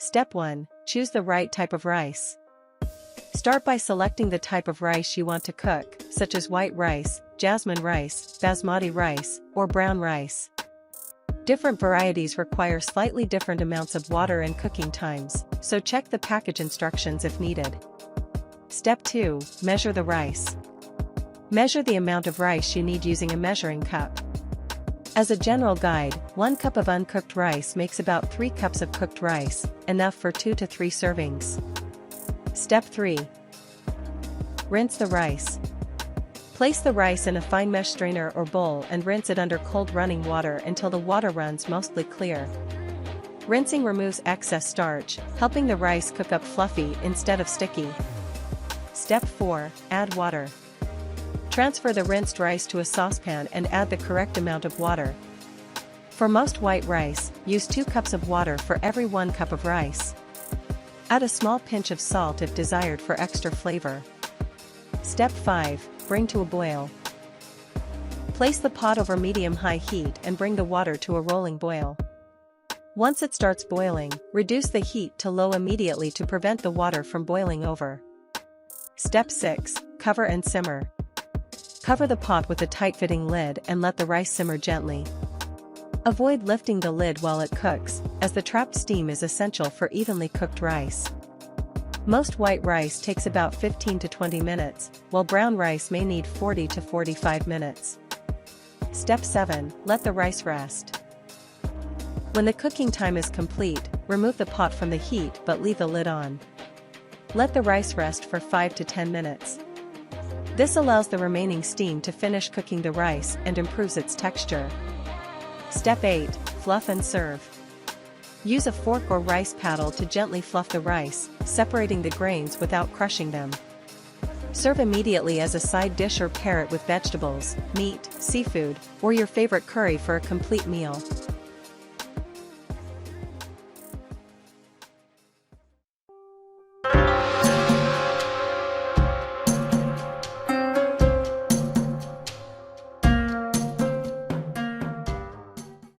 Step 1. Choose the right type of rice. Start by selecting the type of rice you want to cook, such as white rice, jasmine rice, basmati rice, or brown rice. Different varieties require slightly different amounts of water and cooking times, so check the package instructions if needed. Step 2. Measure the rice. Measure the amount of rice you need using a measuring cup. As a general guide, 1 cup of uncooked rice makes about 3 cups of cooked rice, enough for 2 to 3 servings. Step 3. Rinse the rice. Place the rice in a fine mesh strainer or bowl and rinse it under cold running water until the water runs mostly clear. Rinsing removes excess starch, helping the rice cook up fluffy instead of sticky. Step 4. Add water. Transfer the rinsed rice to a saucepan and add the correct amount of water. For most white rice, use 2 cups of water for every 1 cup of rice. Add a small pinch of salt if desired for extra flavor. Step 5. Bring to a boil. Place the pot over medium-high heat and bring the water to a rolling boil. Once it starts boiling, reduce the heat to low immediately to prevent the water from boiling over. Step 6. Cover and simmer. Cover the pot with a tight-fitting lid and let the rice simmer gently. Avoid lifting the lid while it cooks, as the trapped steam is essential for evenly cooked rice. Most white rice takes about 15 to 20 minutes, while brown rice may need 40 to 45 minutes. Step 7. Let the rice rest. When the cooking time is complete, remove the pot from the heat but leave the lid on. Let the rice rest for 5 to 10 minutes. This allows the remaining steam to finish cooking the rice and improves its texture. Step 8. Fluff and serve. Use a fork or rice paddle to gently fluff the rice, separating the grains without crushing them. Serve immediately as a side dish or pair it with vegetables, meat, seafood, or your favorite curry for a complete meal.